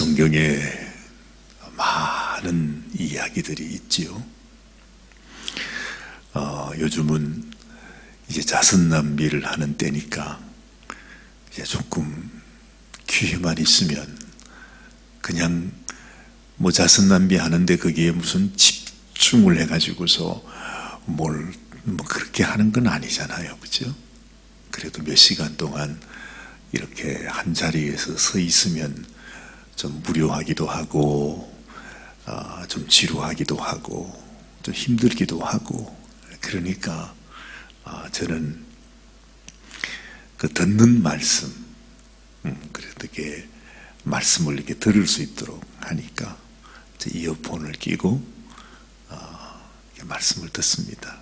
성경에 많은 이야기들이 있지요. 요즘은 이제 자선남비를 하는 때니까 이제 조금 기회만 있으면 그냥 뭐 자선남비 하는데 거기에 무슨 집중을 해가지고서 뭘 뭐 그렇게 하는 건 아니잖아요, 그죠? 그래도 몇 시간 동안 이렇게 한 자리에서 서 있으면 좀 무료하기도 하고, 좀 지루하기도 하고, 좀 힘들기도 하고, 그러니까 저는 그 듣는 말씀, 그렇게 말씀을 이렇게 들을 수 있도록 하니까 이어폰을 끼고 말씀을 듣습니다.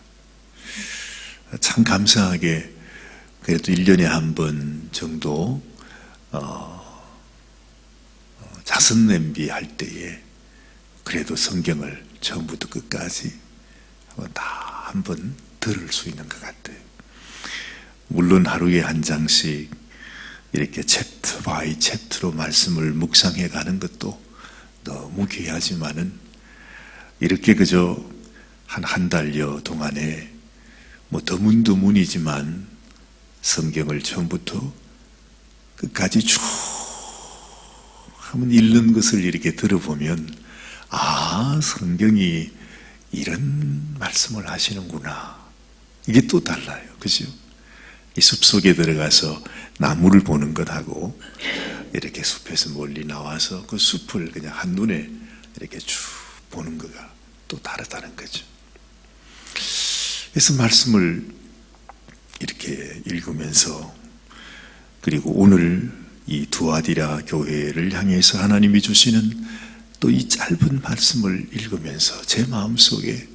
참 감사하게 그래도 1년에 한 번 정도 자선냄비 할 때에 그래도 성경을 처음부터 끝까지 다 한 번 들을 수 있는 것 같아요. 물론 하루에 한 장씩 이렇게 챕터 바이 챕터로 말씀을 묵상해 가는 것도 너무 귀하지만은 이렇게 그저 한 달여 동안에 뭐 드문드문이지만 성경을 처음부터 끝까지 쭉 한번 읽는 것을 이렇게 들어보면 성경이 이런 말씀을 하시는구나. 이게 또 달라요. 그죠? 이 숲속에 들어가서 나무를 보는 것하고 이렇게 숲에서 멀리 나와서 그 숲을 그냥 한눈에 이렇게 쭉 보는 거가 또 다르다는 거죠. 그래서 말씀을 이렇게 읽으면서 그리고 오늘 이 두아디라 교회를 향해서 하나님이 주시는 또 이 짧은 말씀을 읽으면서 제 마음속에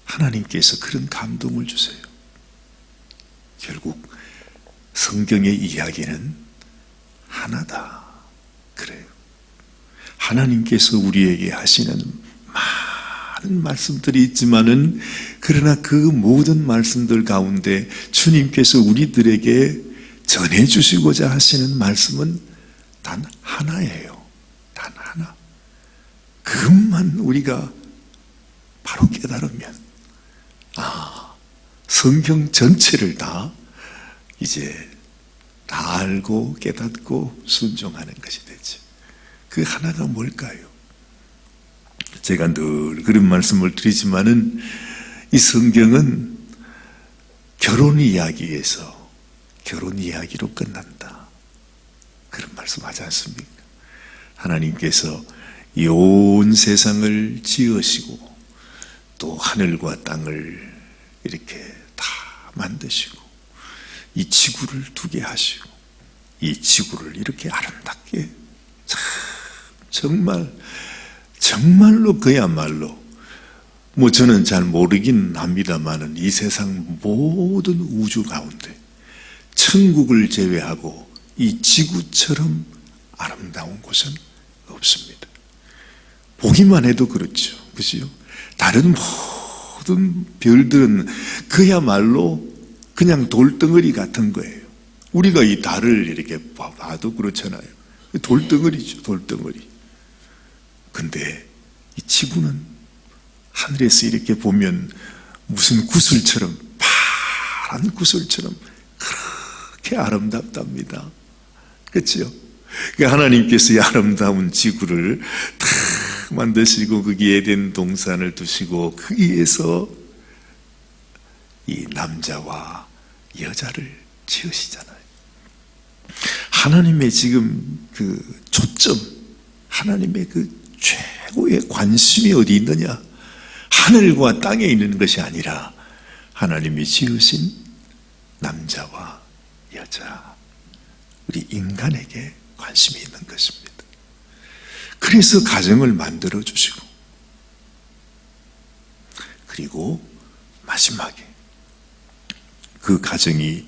하나님께서 그런 감동을 주세요. 결국 성경의 이야기는 하나다. 그래요. 하나님께서 우리에게 하시는 많은 말씀들이 있지만은 그러나 그 모든 말씀들 가운데 주님께서 우리들에게 전해주시고자 하시는 말씀은 단 하나예요. 단 하나. 그것만 우리가 바로 깨달으면 성경 전체를 다 이제 다 알고 깨닫고 순종하는 것이 되죠. 그 하나가 뭘까요? 제가 늘 그런 말씀을 드리지만은 이 성경은 결혼 이야기에서 결혼 이야기로 끝난다. 그런 말씀 하지 않습니까? 하나님께서 이 온 세상을 지으시고 또 하늘과 땅을 이렇게 다 만드시고 이 지구를 두게 하시고 이 지구를 이렇게 아름답게 정말로 그야말로 뭐 저는 잘 모르긴 합니다만은 이 세상 모든 우주 가운데 천국을 제외하고 이 지구처럼 아름다운 곳은 없습니다. 보기만 해도 그렇죠. 그죠? 다른 모든 별들은 그야말로 그냥 돌덩어리 같은 거예요. 우리가 이 달을 이렇게 봐도 그렇잖아요. 돌덩어리죠, 돌덩어리. 근데 이 지구는 하늘에서 이렇게 보면 무슨 구슬처럼, 파란 구슬처럼 그렇게 아름답답니다. 그렇죠? 하나님께서 이 아름다운 지구를 다 만드시고 거기에 에덴 동산을 두시고 거기에서 이 남자와 여자를 지으시잖아요. 하나님의 지금 그 초점, 하나님의 그 최고의 관심이 어디 있느냐? 하늘과 땅에 있는 것이 아니라 하나님이 지으신 남자와 여자, 우리 인간에게 관심이 있는 것입니다. 그래서 가정을 만들어 주시고 그리고 마지막에 그 가정이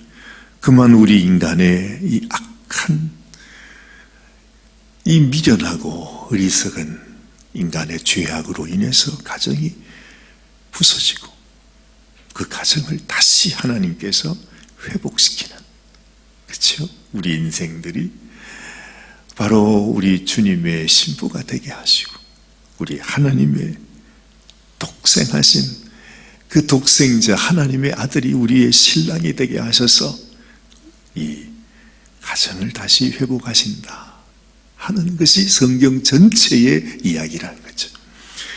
그만 우리 인간의 이 악한 이 미련하고 어리석은 인간의 죄악으로 인해서 가정이 부서지고 그 가정을 다시 하나님께서 회복시키는, 그렇죠? 우리 인생들이 바로 우리 주님의 신부가 되게 하시고 우리 하나님의 독생하신 그 독생자 하나님의 아들이 우리의 신랑이 되게 하셔서 이 가정을 다시 회복하신다 하는 것이 성경 전체의 이야기라는 거죠.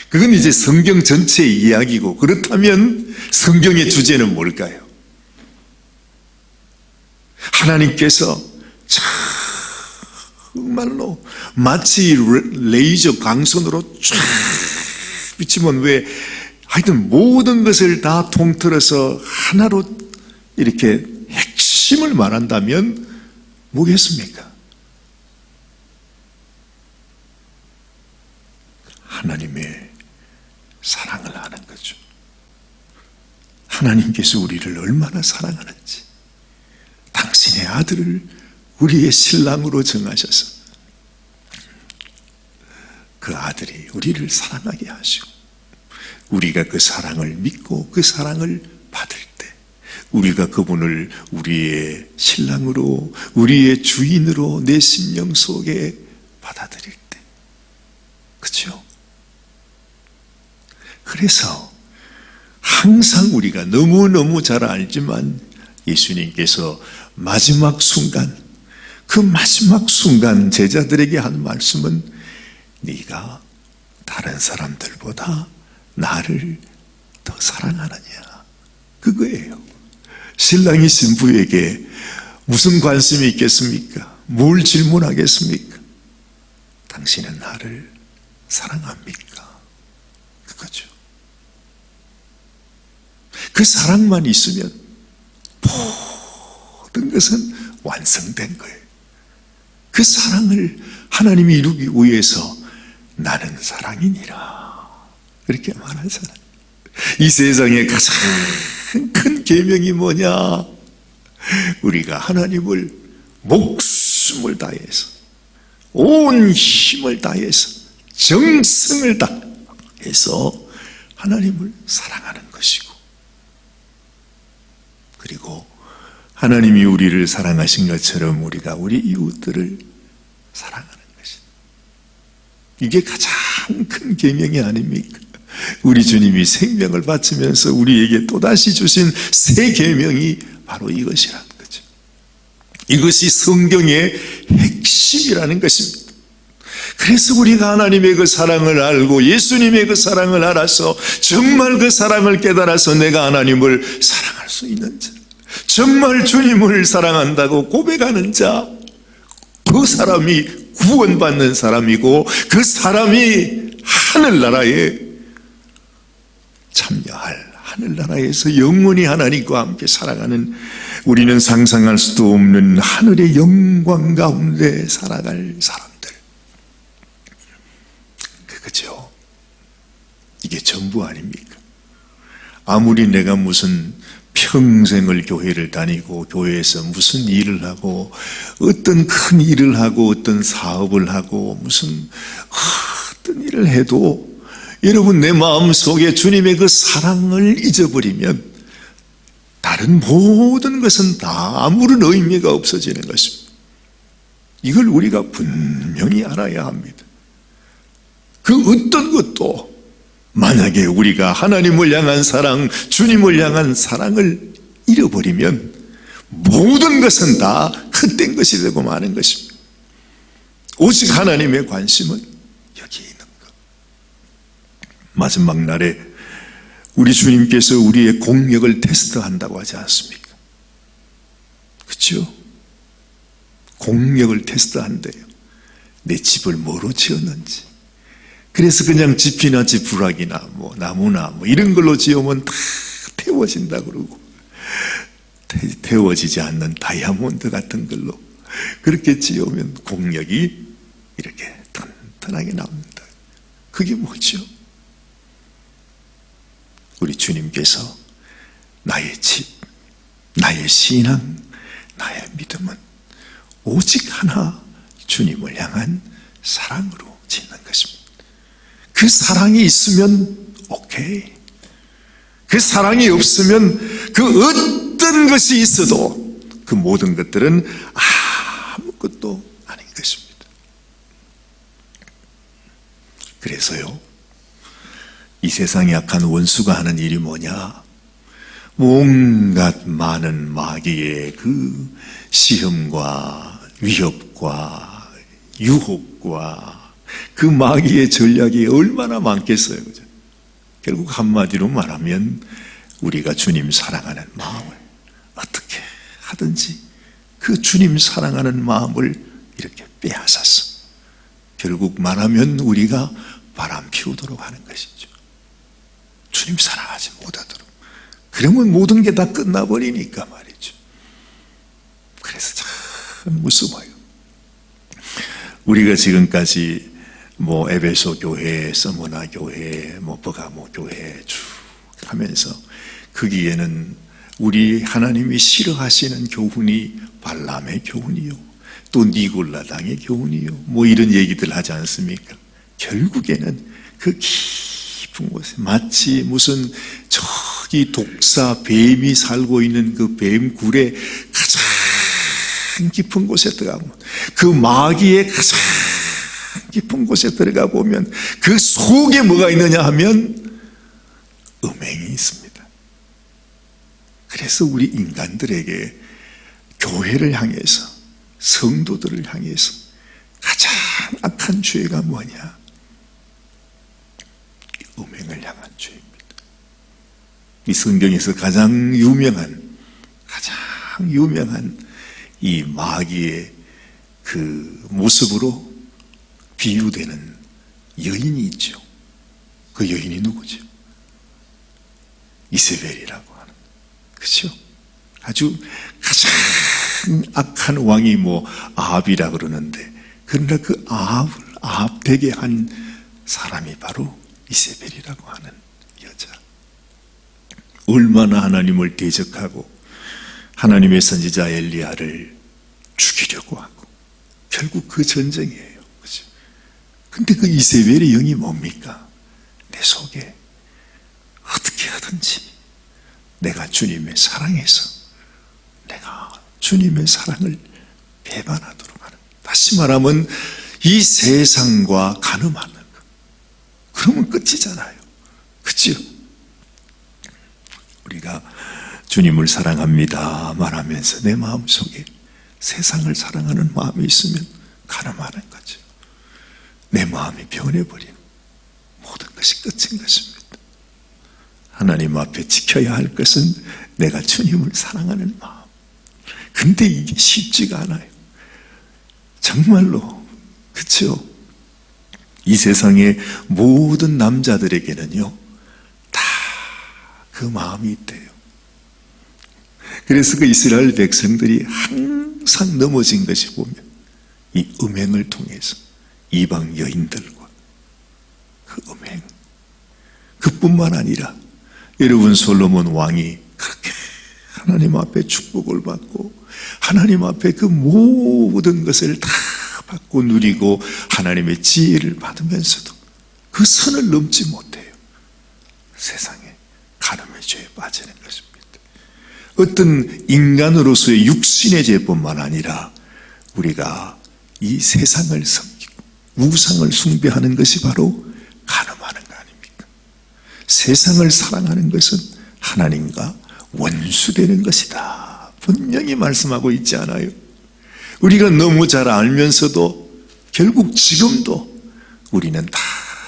그건 이제 성경 전체의 이야기고, 그렇다면 성경의 주제는 뭘까요? 하나님께서 정말로 마치 레이저 광선으로 쫙 비치면 왜 하여튼 모든 것을 다 통틀어서 하나로 이렇게 핵심을 말한다면 뭐겠습니까? 하나님의 사랑을 하는 거죠. 하나님께서 우리를 얼마나 사랑하는지, 당신의 아들을 우리의 신랑으로 정하셔서 그 아들이 우리를 사랑하게 하시고, 우리가 그 사랑을 믿고 그 사랑을 받을 때 우리가 그분을 우리의 신랑으로, 우리의 주인으로 내 심령 속에 받아들일 때, 그렇죠? 그래서 항상 우리가 너무너무 잘 알지만 예수님께서 마지막 순간, 그 마지막 순간 제자들에게 한 말씀은 네가 다른 사람들보다 나를 더 사랑하느냐, 그거예요. 신랑이 신부에게 무슨 관심이 있겠습니까? 뭘 질문하겠습니까? 당신은 나를 사랑합니까? 그거죠. 그 사랑만 있으면 모든 것은 완성된 거예요. 그 사랑을 하나님이 이루기 위해서 나는 사랑이니라 그렇게 말하잖아요. 이 세상에 가장 큰 계명이 뭐냐? 우리가 하나님을 목숨을 다해서, 온 힘을 다해서, 정성을 다해서 하나님을 사랑하는 것이고, 그리고 하나님이 우리를 사랑하신 것처럼 우리가 우리 이웃들을 사랑하는 것이다. 이게 가장 큰 계명이 아닙니까? 우리 주님이 생명을 바치면서 우리에게 또다시 주신 새 계명이 바로 이것이라는 거죠. 이것이 성경의 핵심이라는 것입니다. 그래서 우리가 하나님의 그 사랑을 알고 예수님의 그 사랑을 알아서 정말 그 사랑을 깨달아서 내가 하나님을 사랑할 수 있는 자, 정말 주님을 사랑한다고 고백하는 자, 그 사람이 구원받는 사람이고 그 사람이 하늘나라에 참여할, 하늘나라에서 영원히 하나님과 함께 살아가는, 우리는 상상할 수도 없는 하늘의 영광 가운데 살아갈 사람들, 그거죠. 이게 전부 아닙니까? 아무리 내가 무슨 평생을 교회를 다니고 교회에서 무슨 일을 하고 어떤 큰 일을 하고 어떤 사업을 하고 무슨 어떤 일을 해도 여러분, 내 마음속에 주님의 그 사랑을 잊어버리면 다른 모든 것은 다 아무런 의미가 없어지는 것입니다. 이걸 우리가 분명히 알아야 합니다. 그 어떤 것도 만약에 우리가 하나님을 향한 사랑, 주님을 향한 사랑을 잃어버리면 모든 것은 다 헛된 것이 되고 마는 것입니다. 오직 하나님의 관심은 여기 있는 것. 마지막 날에 우리 주님께서 우리의 공력을 테스트한다고 하지 않습니까? 그렇죠? 공력을 테스트한대요. 내 집을 뭐로 지었는지. 그래서 그냥 집이나 지푸라기나 뭐 나무나 뭐 이런 걸로 지으면 다 태워진다 그러고, 태워지지 않는 다이아몬드 같은 걸로 그렇게 지으면 공력이 이렇게 튼튼하게 나옵니다. 그게 뭐죠? 우리 주님께서 나의 집, 나의 신앙, 나의 믿음은 오직 하나 주님을 향한 사랑으로 짓는 것입니다. 그 사랑이 있으면 오케이. 그 사랑이 없으면 그 어떤 것이 있어도 그 모든 것들은 아무것도 아닌 것입니다. 그래서요, 이 세상에 악한 원수가 하는 일이 뭐냐? 온갖 많은 마귀의 그 시험과 위협과 유혹과 그 마귀의 전략이 얼마나 많겠어요. 그죠? 결국 한마디로 말하면 우리가 주님 사랑하는 마음을 어떻게 하든지 그 주님 사랑하는 마음을 이렇게 빼앗아서 결국 말하면 우리가 바람 피우도록 하는 것이죠. 주님 사랑하지 못하도록. 그러면 모든 게 다 끝나버리니까 말이죠. 그래서 참 무서워요. 우리가 지금까지 에베소 교회, 서머나 교회, 버가모 교회 쭉 하면서 거기에는 우리 하나님이 싫어하시는 교훈이 발람의 교훈이요, 또 니골라당의 교훈이요, 이런 얘기들 하지 않습니까? 결국에는 그 깊은 곳에 마치 무슨 저기 독사 뱀이 살고 있는 그 뱀굴에 가장 깊은 곳에 들어가면, 그 마귀의 가장 깊은 곳에 들어가 보면 그 속에 뭐가 있느냐 하면 음행이 있습니다. 그래서 우리 인간들에게 교회를 향해서, 성도들을 향해서 가장 악한 죄가 뭐냐? 음행을 향한 죄입니다. 이 성경에서 가장 유명한 이 마귀의 그 모습으로 비유되는 여인이 있죠. 그 여인이 누구죠? 이세벨이라고 하는, 그렇죠? 아주 가장 악한 왕이 아합이라 그러는데, 그러나 그 아합 되게 한 사람이 바로 이세벨이라고 하는 여자. 얼마나 하나님을 대적하고 하나님의 선지자 엘리야를 죽이려고 하고, 결국 그 전쟁이에요. 그렇죠? 근데 그 이세벨의 영이 뭡니까? 내 속에 어떻게 하든지 내가 주님의 사랑에서 내가 주님의 사랑을 배반하도록 하는, 다시 말하면 이 세상과 간음하는 것. 그러면 끝이잖아요. 그렇죠? 우리가 주님을 사랑합니다 말하면서 내 마음속에 세상을 사랑하는 마음이 있으면 간음하는 거죠. 내 마음이 변해버리는, 모든 것이 끝인 것입니다. 하나님 앞에 지켜야 할 것은 내가 주님을 사랑하는 마음. 근데 이게 쉽지가 않아요. 정말로. 그렇죠? 이 세상의 모든 남자들에게는요, 다 그 마음이 있대요. 그래서 그 이스라엘 백성들이 항상 넘어진 것이 보면 이 음행을 통해서 이방 여인들과 그 음행, 그뿐만 아니라 여러분, 솔로몬 왕이 그렇게 하나님 앞에 축복을 받고 하나님 앞에 그 모든 것을 다 받고 누리고 하나님의 지혜를 받으면서도 그 선을 넘지 못해요. 세상에 간음의 죄에 빠지는 것입니다. 어떤 인간으로서의 육신의 죄뿐만 아니라 우리가 이 세상을 섬기고 우상을 숭배하는 것이 바로 간음하는 거 아닙니까? 세상을 사랑하는 것은 하나님과 원수되는 것이다, 분명히 말씀하고 있지 않아요? 우리가 너무 잘 알면서도 결국 지금도 우리는 다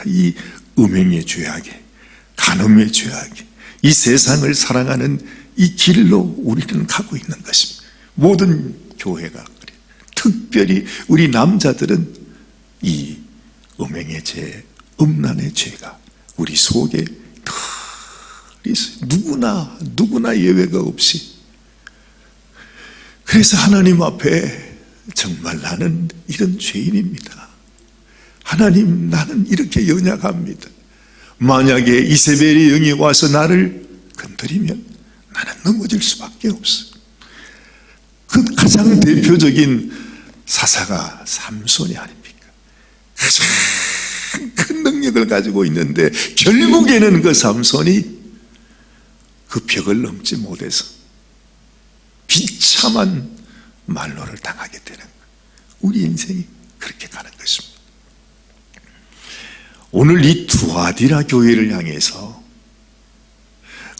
이 음행의 죄악에, 간음의 죄악에, 이 세상을 사랑하는 이 길로 우리는 가고 있는 것입니다. 모든 교회가 그래요. 특별히 우리 남자들은 이 음행의 죄, 음란의 죄가 우리 속에 늘 있어요. 누구나 예외가 없이. 그래서 하나님 앞에 정말 나는 이런 죄인입니다. 하나님, 나는 이렇게 연약합니다. 만약에 이세벨의 영이 와서 나를 건드리면 나는 넘어질 수밖에 없어요. 그 가장 대표적인 사사가 삼손이 아닙니까? 가장 큰 능력을 가지고 있는데 결국에는 그 삼손이 그 벽을 넘지 못해서 비참한 말로를 당하게 되는 거예요. 우리 인생이 그렇게 가는 것입니다. 오늘 이 두아디라 교회를 향해서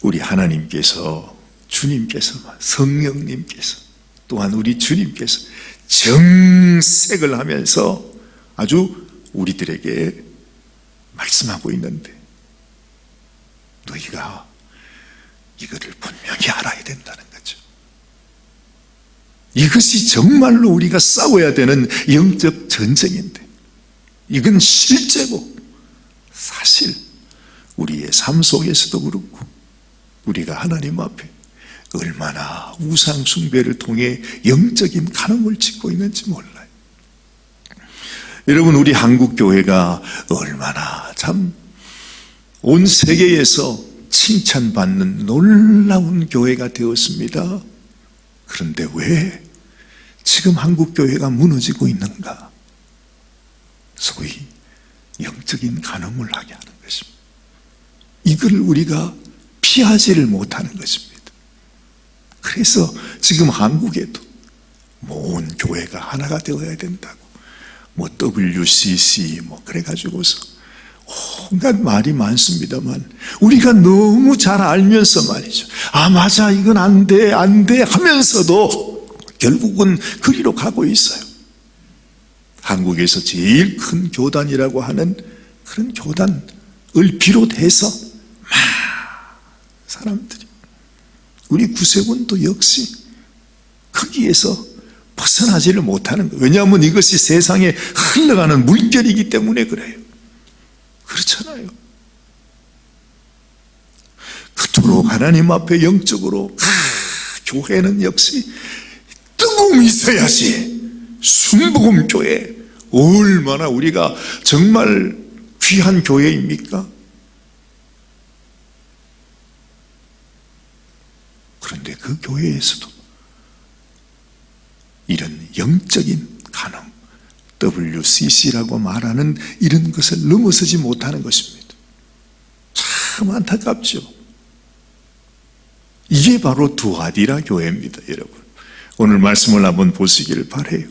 우리 하나님께서, 주님께서, 성령님께서, 또한 우리 주님께서 정색을 하면서 아주 우리들에게 말씀하고 있는데, 너희가 이거를 분명히 알아야 된다는 거죠. 이것이 정말로 우리가 싸워야 되는 영적 전쟁인데, 이건 실제고 사실 우리의 삶 속에서도 그렇고, 우리가 하나님 앞에 얼마나 우상 숭배를 통해 영적인 간음을 짓고 있는지 몰라요. 여러분, 우리 한국 교회가 얼마나 참 온 세계에서 칭찬받는 놀라운 교회가 되었습니다. 그런데 왜 지금 한국 교회가 무너지고 있는가? 소위 영적인 간음을 하게 하는 것입니다. 이걸 우리가 피하지를 못하는 것입니다. 그래서 지금 한국에도 모든 교회가 하나가 되어야 된다고, 뭐 WCC 그래가지고서 온갖 말이 많습니다만, 우리가 너무 잘 알면서 말이죠. 아, 맞아, 이건 안 돼 하면서도 결국은 거기로 가고 있어요. 한국에서 제일 큰 교단이라고 하는 그런 교단을 비롯해서 사람들이, 우리 구세군도 역시 거기에서 벗어나지를 못하는 거예요. 왜냐하면 이것이 세상에 흘러가는 물결이기 때문에 그래요. 그렇잖아요. 그토록 하나님 앞에 영적으로 교회는 역시 뜨거움이 있어야지. 순복음 교회, 얼마나 우리가 정말 귀한 교회입니까? 그런데 그 교회에서도 이런 영적인 간음, WCC라고 말하는 이런 것을 넘어서지 못하는 것입니다. 참 안타깝죠. 이게 바로 두아디라 교회입니다, 여러분. 오늘 말씀을 한번 보시기를 바라요.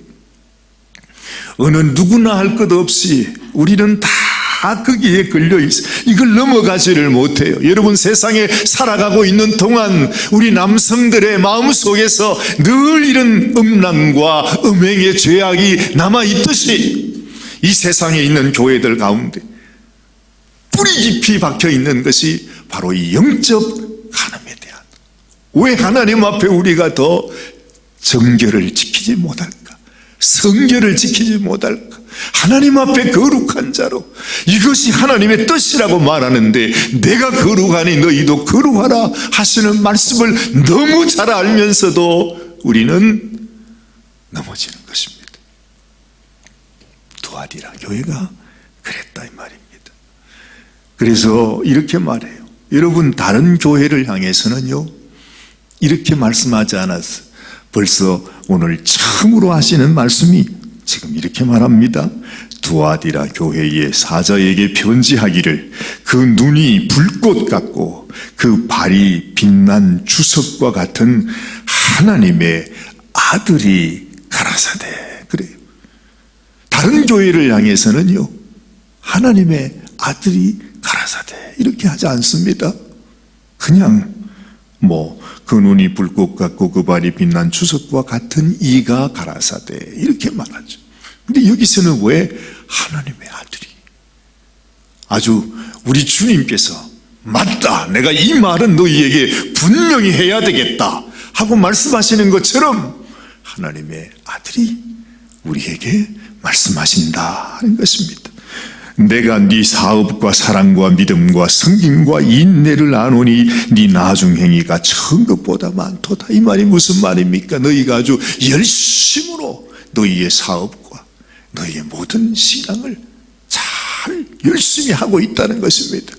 어느 누구나 할 것 없이 우리는 다 거기에 걸려 있어요. 이걸 넘어가지를 못해요. 여러분, 세상에 살아가고 있는 동안 우리 남성들의 마음속에서 늘 이런 음란과 음행의 죄악이 남아있듯이, 이 세상에 있는 교회들 가운데 뿌리 깊이 박혀 있는 것이 바로 이 영적 간음에 대한, 왜 하나님 앞에 우리가 더 정결을 지키지 못할까? 성결을 지키지 못할까? 하나님 앞에 거룩한 자로, 이것이 하나님의 뜻이라고 말하는데, 내가 거룩하니 너희도 거룩하라 하시는 말씀을 너무 잘 알면서도 우리는 넘어지는 것입니다. 두아디라 교회가 그랬다 이 말입니다. 그래서 이렇게 말해요. 여러분, 다른 교회를 향해서는요 이렇게 말씀하지 않았어요. 벌써 오늘 처음으로 하시는 말씀이 지금 이렇게 말합니다. 두아디라 교회의 사자에게 편지하기를, 그 눈이 불꽃 같고 그 발이 빛난 주석과 같은 하나님의 아들이 가라사대. 그래요. 다른 교회를 향해서는요 하나님의 아들이 가라사대 이렇게 하지 않습니다. 그냥 그 눈이 불꽃 같고 그 발이 빛난 주석과 같은 이가 가라사대 이렇게 말하죠. 근데 여기서는 왜 하나님의 아들이, 아주 우리 주님께서 맞다, 내가 이 말은 너희에게 분명히 해야 되겠다 하고 말씀하시는 것처럼 하나님의 아들이 우리에게 말씀하신다 하는 것입니다. 내가 네 사업과 사랑과 믿음과 성김과 인내를 아노니 네 나중 행위가 처음 것보다 많도다. 이 말이 무슨 말입니까? 너희가 아주 열심으로 너희의 사업과 너희의 모든 신앙을 잘 열심히 하고 있다는 것입니다.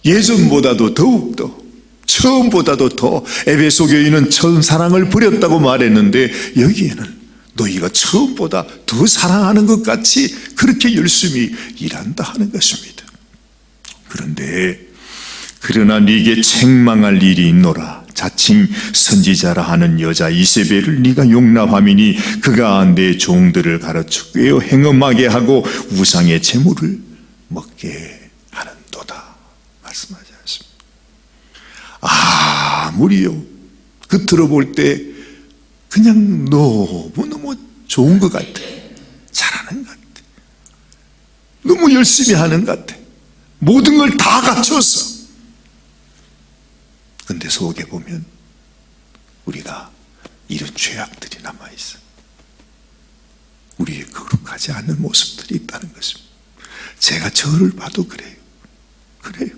예전보다도 더욱더, 처음보다도 더 에베소 교인은 처음 사랑을 버렸다고 말했는데, 여기에는 너희가 처음보다 더 사랑하는 것 같이 그렇게 열심히 일한다 하는 것입니다. 그러나 네게 책망할 일이 있노라. 자칭 선지자라 하는 여자 이세벨을 네가 용납함이니 그가 내 종들을 가르쳐 꾀어 행음하게 하고 우상의 제물을 먹게 하는도다 말씀하지 않습니다. 아무리요 겉으로 볼 때 그냥 너무너무 좋은 것 같아. 잘하는 것 같아. 너무 열심히 하는 것 같아. 모든 걸 다 갖춰서. 근데 속에 보면 우리가 이런 죄악들이 남아있어. 우리의 거룩하지 않은 모습들이 있다는 것입니다. 제가 저를 봐도 그래요. 그래요.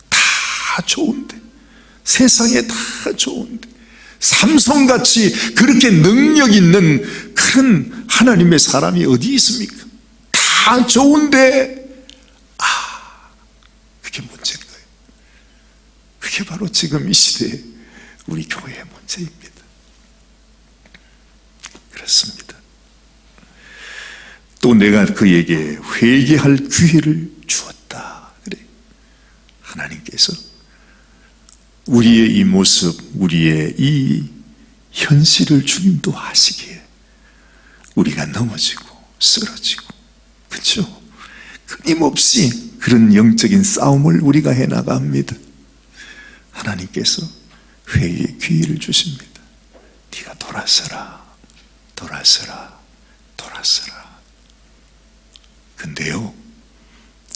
다 좋은데, 세상에 다 좋은데, 삼손같이 그렇게 능력 있는 그런 하나님의 사람이 어디 있습니까? 다 좋은데 그게 문제인 거예요. 그게 바로 지금 이 시대의 우리 교회의 문제입니다. 그렇습니다. 또 내가 그에게 회개할 기회를 주었다. 그래. 하나님께서 우리의 이 모습, 우리의 이 현실을 주님도 아시기에 우리가 넘어지고 쓰러지고, 그렇죠? 끊임없이 그런 영적인 싸움을 우리가 해나갑니다. 하나님께서 회개의 기회를 주십니다. 네가 돌아서라, 돌아서라, 돌아서라. 근데요,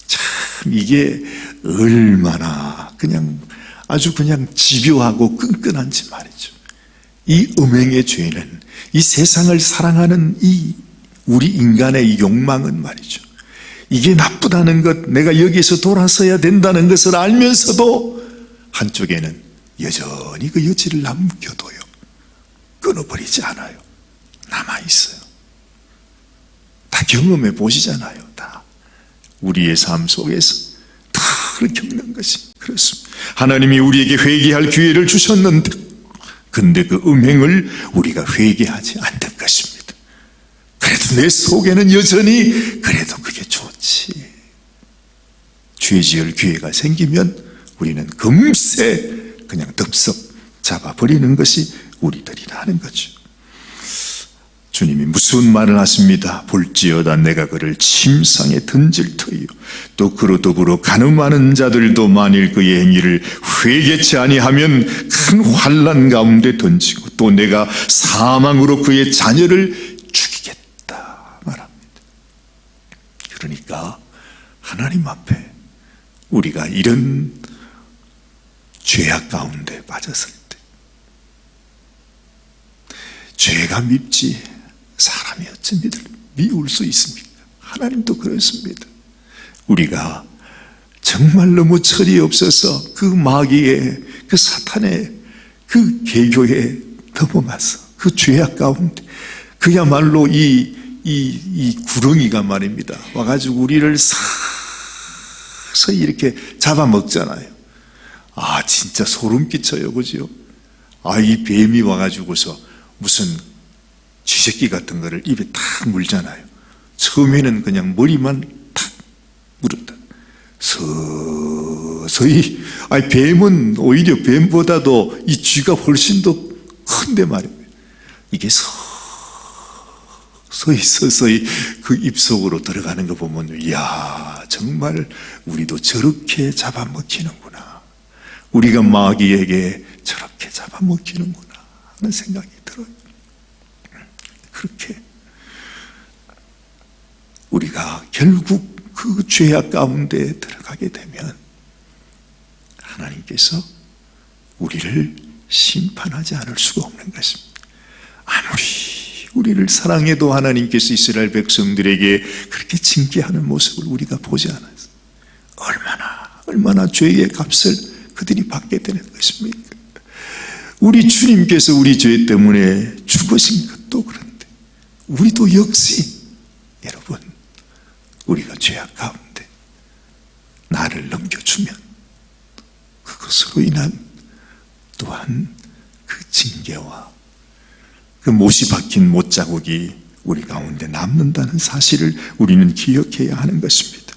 참 이게 얼마나 그냥 아주 그냥 집요하고 끈끈한지 말이죠. 이 음행의 죄는, 이 세상을 사랑하는 이 우리 인간의 이 욕망은 말이죠, 이게 나쁘다는 것, 내가 여기서 돌아서야 된다는 것을 알면서도 한쪽에는 여전히 그 여지를 남겨둬요. 끊어버리지 않아요. 남아있어요. 다 경험해 보시잖아요. 다 우리의 삶 속에서 다 겪는 것이 그렇습니다. 하나님이 우리에게 회개할 기회를 주셨는데, 근데 그 음행을 우리가 회개하지 않는 것입니다. 그래도 내 속에는 여전히 그래도 그게 좋지. 죄 지을 기회가 생기면 우리는 금세 그냥 덥석 잡아버리는 것이 우리들이라는 거죠. 주님이 무슨 말을 하십니다. 볼지어다 내가 그를 침상에 던질 터이요, 또 그로 더불어 간음하는 자들도 만일 그의 행위를 회개치 아니하면 큰 환난 가운데 던지고, 또 내가 사망으로 그의 자녀를 죽이겠다 말합니다. 그러니까 하나님 앞에 우리가 이런 죄악 가운데 빠졌을 때, 죄가 밉지 사람이 어찌 미울 수 있습니까? 하나님도 그렇습니다. 우리가 정말 너무 철이 없어서 그 마귀의, 그 사탄의 그 계교에 넘어가서 그 죄악 가운데 그야말로 이 구렁이가 말입니다, 와가지고 우리를 서서히 이렇게 잡아먹잖아요. 진짜 소름 끼쳐요. 그죠? 이 뱀이 와가지고서 무슨 쥐새끼 같은 거를 입에 탁 물잖아요. 처음에는 그냥 머리만 탁 물었다. 서서히, 뱀은 오히려 뱀보다도 이 쥐가 훨씬 더 큰데 말입니다. 이게 서서히 그 입속으로 들어가는 거 보면, 이야, 정말 우리도 저렇게 잡아먹히는구나. 우리가 마귀에게 저렇게 잡아먹히는구나 하는 생각이 들어요. 그렇게 우리가 결국 그 죄악 가운데 들어가게 되면 하나님께서 우리를 심판하지 않을 수가 없는 것입니다. 아무리 우리를 사랑해도 하나님께서 이스라엘 백성들에게 그렇게 징계하는 모습을 우리가 보지 않았어요. 얼마나 죄의 값을 그들이 받게 되는 것입니까? 우리 주님께서 우리 죄 때문에 죽으신 것도 그런데 우리도 역시, 여러분, 우리가 죄악 가운데 나를 넘겨주면 그것으로 인한 또한 그 징계와 그 못이 박힌 못자국이 우리 가운데 남는다는 사실을 우리는 기억해야 하는 것입니다.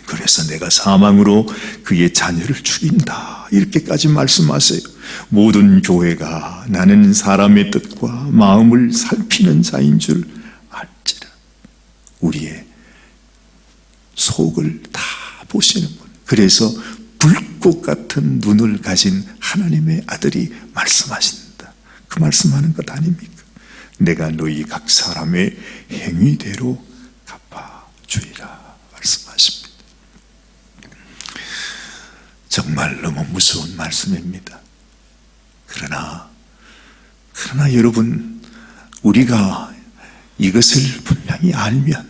그래서 내가 사망으로 그의 자녀를 죽인다, 이렇게까지 말씀하세요. 모든 교회가 나는 사람의 뜻과 마음을 살피는 자인 줄 알지라. 우리의 속 속을 다 보시는 분, 그래서 불꽃 같은 눈을 가진 하나님의 아들이 말씀하신다. 그 말씀하는 것 아닙니까? 내가 너희 각 사람의 행위대로 갚아주리라 말씀하십니다. 정말 너무 무서운 말씀입니다. 그러나 여러분, 우리가 이것을 분명히 알면,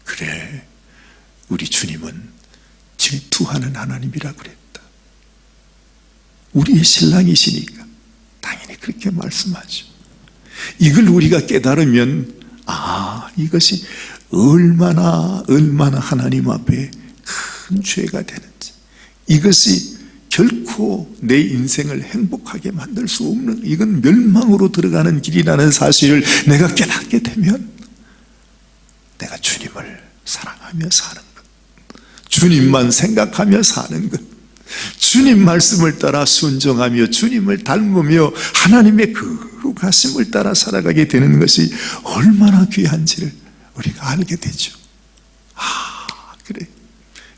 그래, 우리 주님은 질투하는 하나님이라고 그랬다. 우리의 신랑이시니까 당연히 그렇게 말씀하죠. 이걸 우리가 깨달으면, 이것이 얼마나 하나님 앞에 큰 죄가 되는지, 이것이 결코 내 인생을 행복하게 만들 수 없는, 이건 멸망으로 들어가는 길이라는 사실을 내가 깨닫게 되면, 내가 주님을 사랑하며 사는 것, 주님만 생각하며 사는 것, 주님 말씀을 따라 순종하며 주님을 닮으며 하나님의 거룩하심을 따라 살아가게 되는 것이 얼마나 귀한지를 우리가 알게 되죠. 그래,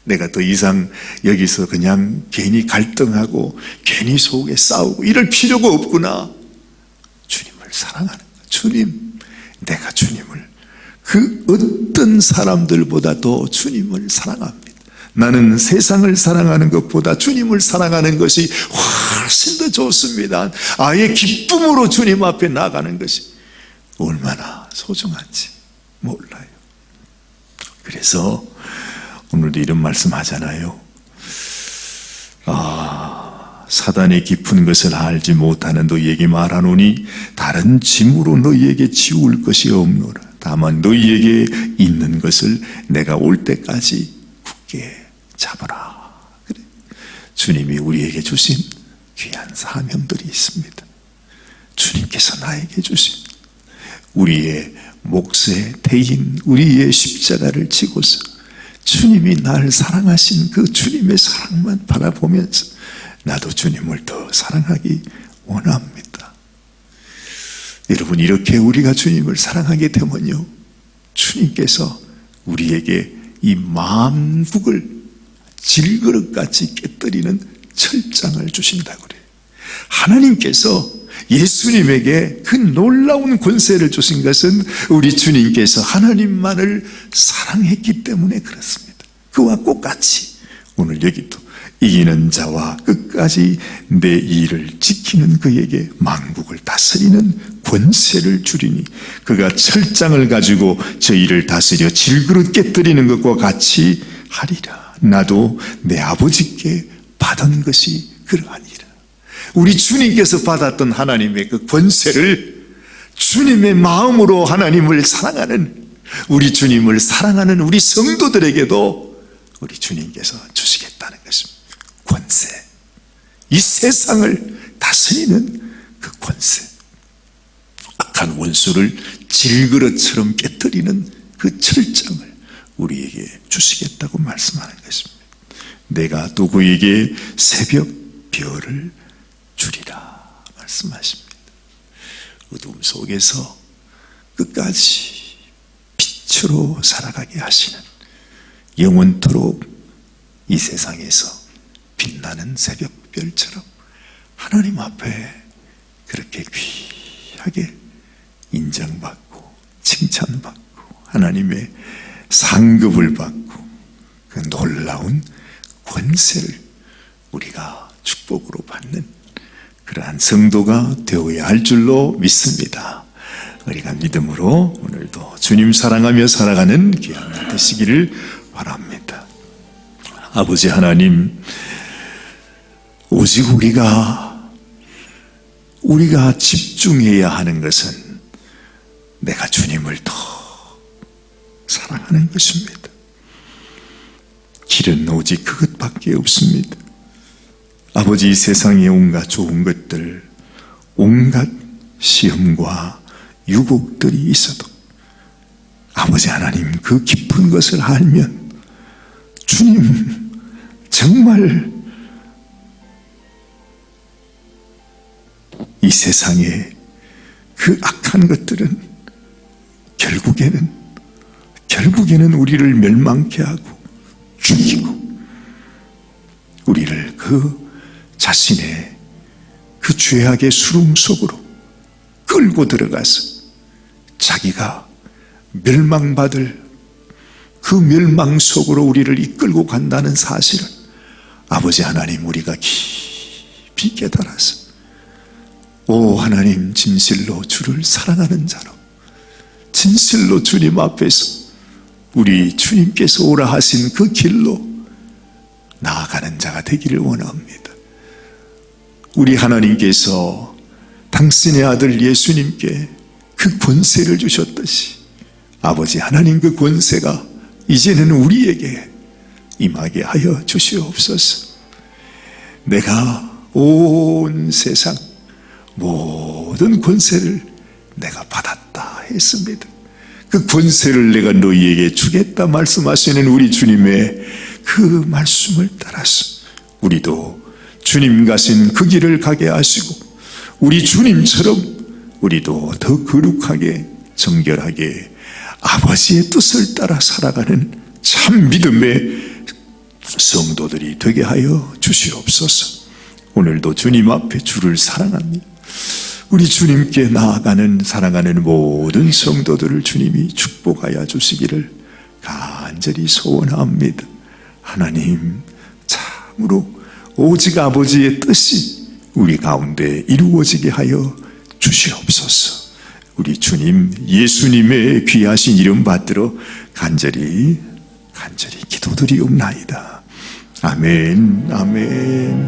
내가 더 이상 여기서 그냥 괜히 갈등하고 괜히 속에 싸우고 이럴 필요가 없구나. 주님을 사랑하는 것, 주님, 내가 주님을 그 어떤 사람들보다 더 주님을 사랑합니다. 나는 세상을 사랑하는 것보다 주님을 사랑하는 것이 훨씬 더 좋습니다. 아예 기쁨으로 주님 앞에 나가는 것이 얼마나 소중한지 몰라요. 그래서 오늘도 이런 말씀 하잖아요. 사단의 깊은 것을 알지 못하는 너희에게 말하노니 다른 짐으로 너희에게 지울 것이 없노라. 다만 너희에게 있는 것을 내가 올 때까지 굳게 잡아라. 그래, 주님이 우리에게 주신 귀한 사명들이 있습니다. 주님께서 나에게 주신 우리의 몫의 대인, 우리의 십자가를 지고서 주님이 나를 사랑하신 그 주님의 사랑만 바라보면서 나도 주님을 더 사랑하기 원합니다. 여러분, 이렇게 우리가 주님을 사랑하게 되면요, 주님께서 우리에게 이 만국을 질그릇같이 깨뜨리는 철장을 주신다고 그래요. 하나님께서 예수님에게 그 놀라운 권세를 주신 것은 우리 주님께서 하나님만을 사랑했기 때문에 그렇습니다. 그와 똑같이 오늘 여기도 이기는 자와 끝까지 내 일을 지키는 그에게 만국을 다스리는 권세를 주리니 그가 철장을 가지고 저희를 다스려 질그릇 깨뜨리는 것과 같이 하리라. 나도 내 아버지께 받은 것이 그러하니라. 우리 주님께서 받았던 하나님의 그 권세를 주님의 마음으로 하나님을 사랑하는, 우리 주님을 사랑하는 우리 성도들에게도 우리 주님께서 주시겠다는 것입니다. 권세, 이 세상을 다스리는 그 권세, 악한 원수를 질그릇처럼 깨뜨리는 그 철장을 우리에게 주시겠다고 말씀하는 것입니다. 내가 또 그에게 새벽 별을 주리라 말씀하십니다. 어두움 속에서 끝까지 빛으로 살아가게 하시는, 영원토록 이 세상에서 빛나는 새벽별처럼 하나님 앞에 그렇게 귀하게 인정받고 칭찬받고 하나님의 상급을 받고 그 놀라운 권세를 우리가 축복으로 받는 그러한 성도가 되어야 할 줄로 믿습니다. 우리가 믿음으로 오늘도 주님 사랑하며 살아가는 귀한 날 되시기를 바랍니다. 아버지 하나님, 오직 우리가 집중해야 하는 것은 내가 주님을 더 사랑하는 것입니다. 길은 오직 그것밖에 없습니다. 아버지, 이 세상에 온갖 좋은 것들, 온갖 시험과 유혹들이 있어도 아버지 하나님, 그 깊은 것을 알면 주님 정말 이 세상에 그 악한 것들은 결국에는 우리를 멸망케 하고 죽이고 우리를 그 자신의 그 죄악의 수렁 속으로 끌고 들어가서 자기가 멸망받을 그 멸망 속으로 우리를 이끌고 간다는 사실을 아버지 하나님 우리가 깊이 깨달아서 오 하나님 진실로 주를 사랑하는 자로 진실로 주님 앞에서 우리 주님께서 오라 하신 그 길로 나아가는 자가 되기를 원합니다. 우리 하나님께서 당신의 아들 예수님께 그 권세를 주셨듯이 아버지 하나님 그 권세가 이제는 우리에게 임하게 하여 주시옵소서. 내가 온 세상 모든 권세를 내가 받았다 했습니다. 그 권세를 내가 너희에게 주겠다 말씀하시는 우리 주님의 그 말씀을 따라서 우리도 주님 가신 그 길을 가게 하시고 우리 주님처럼 우리도 더 거룩하게 정결하게 아버지의 뜻을 따라 살아가는 참 믿음의 성도들이 되게 하여 주시옵소서. 오늘도 주님 앞에 주를 사랑합니다. 우리 주님께 나아가는 사랑하는 모든 성도들을 주님이 축복하여 주시기를 간절히 소원합니다. 하나님 참으로 오직 아버지의 뜻이 우리 가운데 이루어지게 하여 주시옵소서. 우리 주님 예수님의 귀하신 이름 받들어 간절히 기도드리옵나이다. 아멘 아멘.